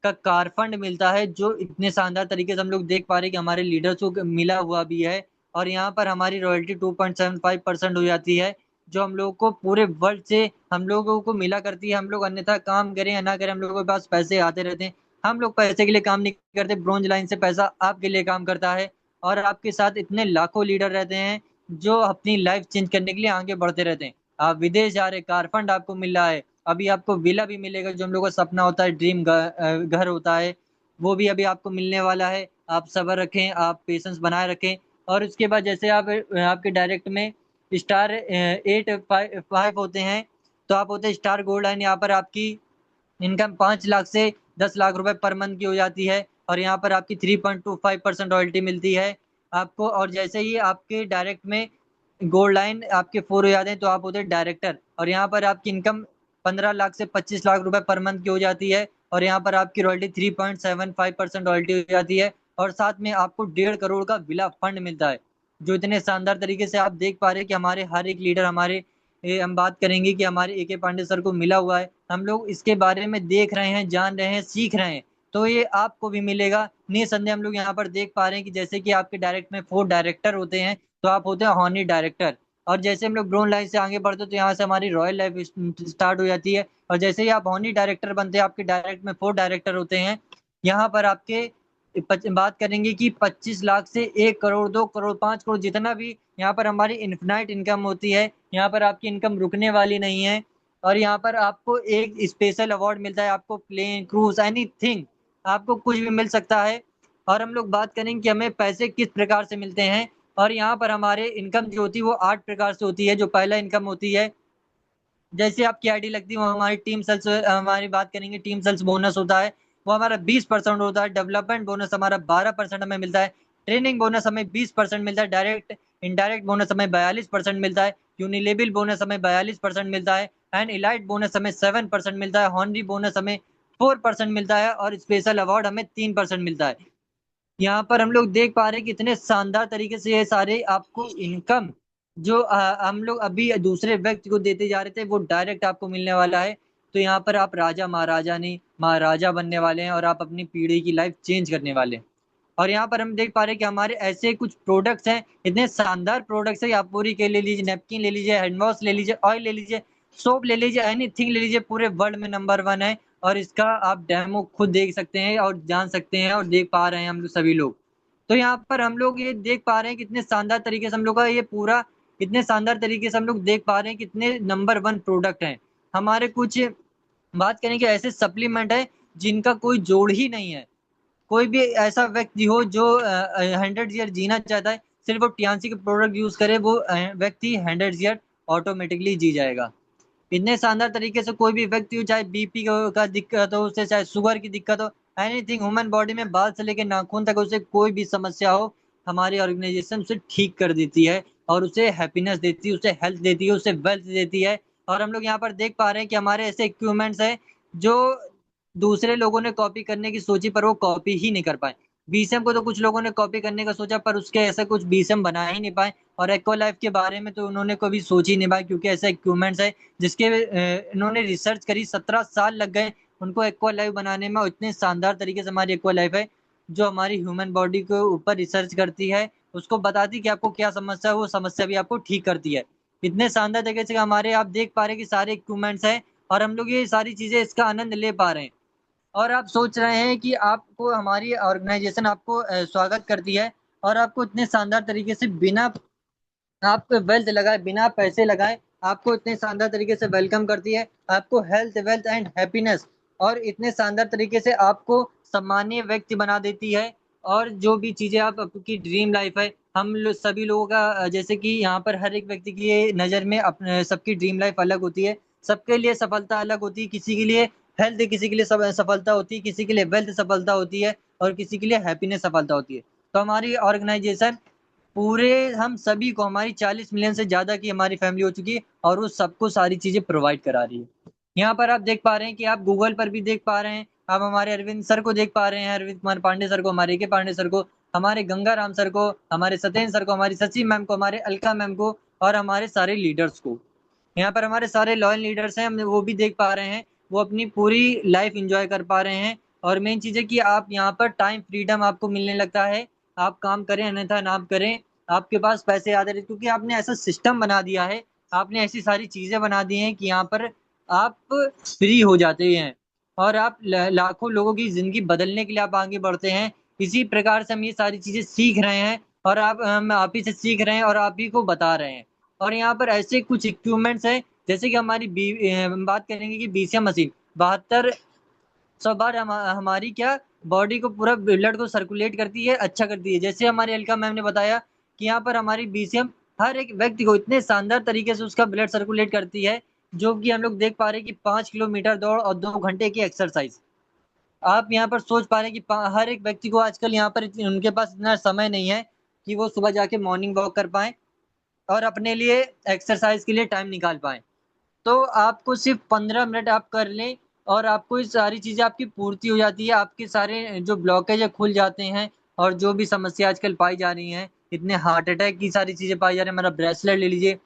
Speaker 1: का कार फंड मिलता है, जो इतने शानदार तरीके से हम लोग देख पा रहे हैं कि हमारे लीडर्स को मिला हुआ भी है। और यहाँ पर हमारी रॉयल्टी 2.75% हो जाती है, जो हम लोग को पूरे वर्ल्ड से हम लोगों को मिला करती है। हम लोग अन्यथा काम करें या ना करें, हम लोगों के पास पैसे आते रहते हैं। हम लोग पैसे के लिए काम नहीं करते, ब्रोंज लाइन से पैसा आपके लिए काम करता है। और आपके साथ इतने लाखों लीडर रहते हैं जो अपनी लाइफ चेंज करने के लिए आगे बढ़ते रहते हैं। आप विदेश जा रहे, कार फंड आपको मिल रहा है, अभी आपको विला भी मिलेगा, जो हम लोगों का सपना होता है, ड्रीम घर होता है, वो भी अभी आपको मिलने वाला है। आप सब्र रखें, आप पेशेंस बनाए रखें। और उसके बाद जैसे आप आपके डायरेक्ट में स्टार 8 5 होते हैं, तो आप होते हैं स्टार गोल्ड लाइन। यहाँ पर आपकी इनकम 5 लाख से 10 लाख रुपए पर मंथ की हो जाती है। और यहाँ पर आपकी 3.25% रॉयल्टी मिलती है आपको। और जैसे ही आपके डायरेक्ट में गोल्ड लाइन आपके 4 हो जाते हैं तो आप होते हैं डायरेक्टर। और यहाँ पर आपकी इनकम 15 लाख से 25 लाख रुपए पर मंथ की हो जाती है। और यहाँ पर आपकी रॉयल्टी 3.75% रॉयल्टी हो जाती है। और साथ में आपको 1.5 करोड़ का विला फंड मिलता है, जो इतने शानदार तरीके से आप देख पा रहे हैं कि हमारे हर एक लीडर, हमारे हम बात करेंगे कि हमारे AK पांडे सर को मिला हुआ है। हम लोग इसके बारे में देख रहे हैं, जान रहे हैं, सीख रहे हैं। तो ये आपको भी मिलेगा निसंदेह। हम लोग यहाँ पर देख पा रहे हैं कि जैसे कि आपके डायरेक्ट में 4 डायरेक्टर होते हैं, तो आप होते हैं हॉनी डायरेक्टर। और जैसे हम लोग ब्रोन लाइन से आगे बढ़ते हैं तो यहाँ से हमारी रॉयल लाइफ स्टार्ट हो जाती है। और जैसे ही आप हॉनी डायरेक्टर बनते हैं, आपके डायरेक्ट में 4 डायरेक्टर होते हैं। यहाँ पर आपके बात करेंगे कि 25 लाख से 1 करोड़, 2 करोड़, 5 करोड़, जितना भी यहाँ पर हमारी इन्फिनाइट इनकम होती है। यहाँ पर आपकी इनकम रुकने वाली नहीं है। और यहाँ पर आपको एक स्पेशल अवार्ड मिलता है, आपको प्लेन क्रूज एनीथिंग, आपको कुछ भी मिल सकता है। और हम लोग बात करेंगे कि हमें पैसे किस प्रकार से मिलते हैं। और यहाँ पर हमारे इनकम जो होती है वो 8 प्रकार से होती है। जो पहला इनकम होती है, जैसे आपकी आईडी लगती है, वो हमारी टीम सेल्स, हमारी बात करेंगे टीम सेल्स बोनस होता है, वो हमारा 20% होता है। डेवलपमेंट बोनस हमारा 12% हमें मिलता है। ट्रेनिंग बोनस हमें 20% मिलता है। डायरेक्ट इनडायरेक्ट बोनस हमें 42% मिलता है। यूनिलेबल बोनस हमें 42% मिलता है। एंड इलाइट बोनस हमें 7% मिलता है। हॉनरी बोनस हमें 4% मिलता है। और स्पेशल अवार्ड हमें 3% मिलता है। यहाँ पर हम लोग देख पा रहे हैं कि इतने शानदार तरीके से ये सारे आपको इनकम, जो हम लोग अभी दूसरे व्यक्ति को देते जा रहे थे, वो डायरेक्ट आपको मिलने वाला है। तो यहाँ पर आप राजा महाराजा नहीं, महाराजा बनने वाले हैं, और आप अपनी पीढ़ी की लाइफ चेंज करने वाले हैं। और यहाँ पर हम देख पा रहे हैं कि हमारे ऐसे कुछ प्रोडक्ट्स हैं, इतने शानदार प्रोडक्ट्स हैं। आप पूरी के ले लीजिए, नैपकिन ले लीजिए, हैंड वॉश ले लीजिए, ऑयल ले लीजिए, सोप ले लीजिए, एनीथिंग ले लीजिए, पूरे वर्ल्ड में नंबर 1 है। और इसका आप डेमो खुद देख सकते हैं और जान सकते हैं, और देख पा रहे हैं हम लोग सभी लोग। तो यहाँ पर हम लोग ये देख पा रहे हैं कितने शानदार तरीके से हम लोग का ये पूरा, इतने शानदार तरीके से हम लोग देख पा रहे हैं कितने नंबर 1 प्रोडक्ट हैं हमारे। कुछ बात करें कि ऐसे सप्लीमेंट है जिनका कोई जोड़ ही नहीं है। कोई भी ऐसा व्यक्ति हो जो 100 ईयर जीना चाहता है, सिर्फ वो टियासी के प्रोडक्ट यूज करे, वो व्यक्ति 100 ईयर ऑटोमेटिकली जी जाएगा। इतने शानदार तरीके से कोई भी व्यक्ति हो, चाहे बीपी का दिक्कत हो उसे, चाहे शुगर की दिक्कत हो, एनीथिंग ह्यूमन बॉडी में बाल से लेकर नाखून तक उसे कोई भी समस्या हो, हमारी ऑर्गेनाइजेशन उसे ठीक कर देती है। और उसे हैप्पीनेस देती है, उसे हेल्थ देती है, उसे वेल्थ देती है। और हम लोग यहाँ पर देख पा रहे हैं कि हमारे ऐसे इक्विपमेंट्स हैं जो दूसरे लोगों ने कॉपी करने की सोची, पर वो कॉपी ही नहीं कर पाए। बीसम को तो कुछ लोगों ने कॉपी करने का सोचा, पर उसके ऐसा कुछ बीसम बना ही नहीं पाए। और एक्वा लाइफ के बारे में तो उन्होंने कभी सोच ही नहीं पाया, क्योंकि ऐसा इक्विपमेंट्स है जिसके इन्होंने रिसर्च करी, 17 साल लग गए उनको एक्वा लाइफ बनाने में। और इतने शानदार तरीके से हमारी एक्वा लाइफ है, जो हमारी ह्यूमन बॉडी के ऊपर रिसर्च करती है, उसको बताती कि आपको क्या समस्या है, वो समस्या भी आपको ठीक करती है। इतने शानदार तरीके से हमारे, आप देख पा रहे हैं कि सारे इक्विपमेंट्स हैं, और हम लोग ये सारी चीजें इसका आनंद ले पा रहे हैं। और आप सोच रहे हैं कि आपको हमारी ऑर्गेनाइजेशन आपको स्वागत करती है, और आपको इतने शानदार तरीके से बिना आपको वेल्थ लगाए, बिना पैसे लगाए, आपको इतने शानदार तरीके से वेलकम करती है। आपको हेल्थ, वेल्थ एंड हैप्पीनेस, और इतने शानदार तरीके से आपको सम्मानीय व्यक्ति बना देती है। और जो भी चीजें आप आपकी ड्रीम लाइफ है, हम सभी लोगों का जैसे कि यहाँ पर हर एक व्यक्ति की ये नज़र में अपने सबकी ड्रीम लाइफ अलग होती है। सबके लिए सफलता अलग होती है, किसी के लिए हेल्थ, किसी के लिए सफलता होती है, किसी के लिए वेल्थ सफलता होती है, और किसी के लिए हैप्पीनेस सफलता होती है। तो हमारी ऑर्गेनाइजेशन पूरे हम सभी को, हमारी 40 मिलियन से ज़्यादा की हमारी फैमिली हो चुकी है, और वो सबको सारी चीज़ें प्रोवाइड करा रही है। यहाँ पर आप देख पा रहे हैं कि आप गूगल पर भी देख पा रहे हैं, आप हमारे अरविंद सर को देख पा रहे हैं, अरविंद कुमार पांडे सर को, हमारे ए के पांडे सर को, हमारे गंगा राम सर को, हमारे सत्येंद्र सर को, हमारी शशि मैम को, हमारे अलका मैम को, और हमारे सारे लीडर्स को। यहाँ पर हमारे सारे लॉयल लीडर्स हैं, हम वो भी देख पा रहे हैं, वो अपनी पूरी लाइफ एंजॉय कर पा रहे हैं। और मेन चीज़ है कि आप यहाँ पर टाइम फ्रीडम आपको मिलने लगता है, आप काम करें अन्यथा ना करें, आपके पास पैसे आते रहे, क्योंकि आपने ऐसा सिस्टम बना दिया है, आपने ऐसी सारी चीज़ें बना दी हैं कि यहाँ पर आप फ्री हो जाते हैं, और आप लाखों लोगों की ज़िंदगी बदलने के लिए आप आगे बढ़ते हैं। इसी प्रकार से हम ये सारी चीज़ें सीख रहे हैं, और हम आप ही से सीख रहे हैं और आप ही को बता रहे हैं। और यहाँ पर ऐसे कुछ इक्विपमेंट्स हैं, जैसे कि हम बात करेंगे कि बीसीएम मशीन 72 बार हमारी क्या बॉडी को, पूरा ब्लड को सर्कुलेट करती है, अच्छा करती है। जैसे हमारे अलका मैम ने बताया कि यहाँ पर हमारी बीसीएम हर एक व्यक्ति को इतने शानदार तरीके से उसका ब्लड सर्कुलेट करती है, जो कि हम लोग देख पा रहे हैं कि 5 किलोमीटर दौड़ और 2 घंटे की एक्सरसाइज। आप यहाँ पर सोच पा रहे हैं कि हर एक व्यक्ति को आजकल यहाँ पर उनके पास इतना समय नहीं है कि वो सुबह जाके मॉर्निंग वॉक कर पाए और अपने लिए एक्सरसाइज के लिए टाइम निकाल पाए। तो आपको सिर्फ 15 मिनट आप कर लें, और आपको ये सारी चीज़ें आपकी पूर्ति हो जाती है, आपके सारे जो ब्लॉकेज है खुल जाते हैं, और जो भी समस्या आजकल पाई जा रही हैं, इतने हार्ट अटैक की सारी चीज़ें पाई जा रही हैं। हमारा ब्रेसलेट ले लीजिए,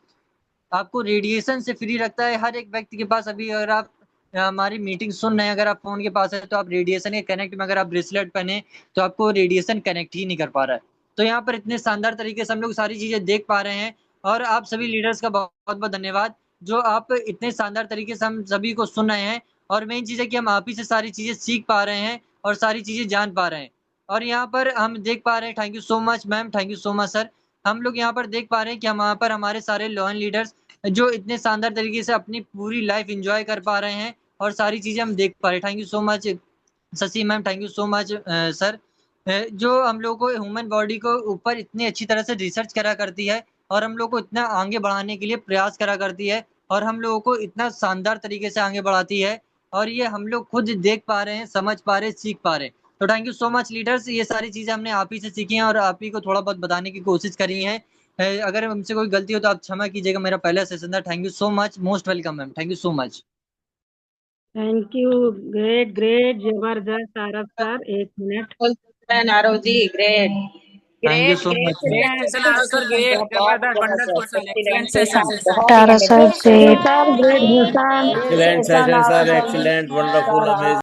Speaker 1: आपको रेडिएशन से फ्री रखता है। हर एक व्यक्ति के पास, अभी अगर आप हमारी मीटिंग सुन रहे हैं, अगर आप फ़ोन के पास है, तो आप रेडिएशन के कनेक्ट में अगर आप ब्रेसलेट पहने, तो आपको रेडिएशन कनेक्ट ही नहीं कर पा रहा है। तो यहाँ पर इतने शानदार तरीके से हम लोग सारी चीज़ें देख पा रहे हैं, और आप सभी लीडर्स का बहुत-बहुत धन्यवाद, जो आप इतने शानदार तरीके से हम सभी को सुन रहे हैं। और मेन चीज़ है कि हम आप ही से सारी चीज़ें सीख पा रहे हैं, और सारी चीज़ें जान पा रहे हैं। और यहाँ पर हम देख पा रहे हैं, thank you so much ma'am, thank you so much sir. हम लोग यहाँ पर देख पा रहे हैं कि हम यहाँ पर हमारे सारे लॉयल लीडर्स जो इतने शानदार तरीके से अपनी पूरी लाइफ एंजॉय कर पा रहे हैं, और सारी चीज़ें हम देख पा रहे हैं। Thank you so much Shashi ma'am, thank you so much sir. जो हम लोग को ह्यूमन बॉडी को ऊपर इतनी अच्छी तरह से रिसर्च करा करती है, और हम लोग को इतना आगे बढ़ाने के लिए प्रयास करा करती है, और हम लोगों को इतना शानदार तरीके से आगे बढ़ाती है, और ये हम लोग खुद देख पा रहे हैं, समझ पा रहे हैं, सीख पा रहे हैं। तो thank you so much leaders, ये सारी चीज़ें हमने आप ही से सीखी हैं, और आप ही को थोड़ा बहुत बताने की कोशिश करी है। अगर हमसे कोई गलती हो तो आप क्षमा कीजिएगा, मेरा पहला सेशन था। Thank you so much, most welcome ma'am, thank you so much.
Speaker 2: Thank you. Great great जबरदस्त Aarav sir, 1 minute.
Speaker 3: Aarav ji, great
Speaker 1: thank you
Speaker 3: great
Speaker 1: so
Speaker 3: great
Speaker 1: much ma'am.
Speaker 3: Session
Speaker 2: session Aarav sir, great
Speaker 3: बहुत
Speaker 2: जबरदस्त wonderful sir, excellent
Speaker 3: excellent
Speaker 2: session.
Speaker 3: Session, बहुत ही
Speaker 4: Tara sir,
Speaker 3: amazing.
Speaker 4: great.
Speaker 2: Sir great session.
Speaker 5: Excellent session, sir. Excellent, wonderful, amazing.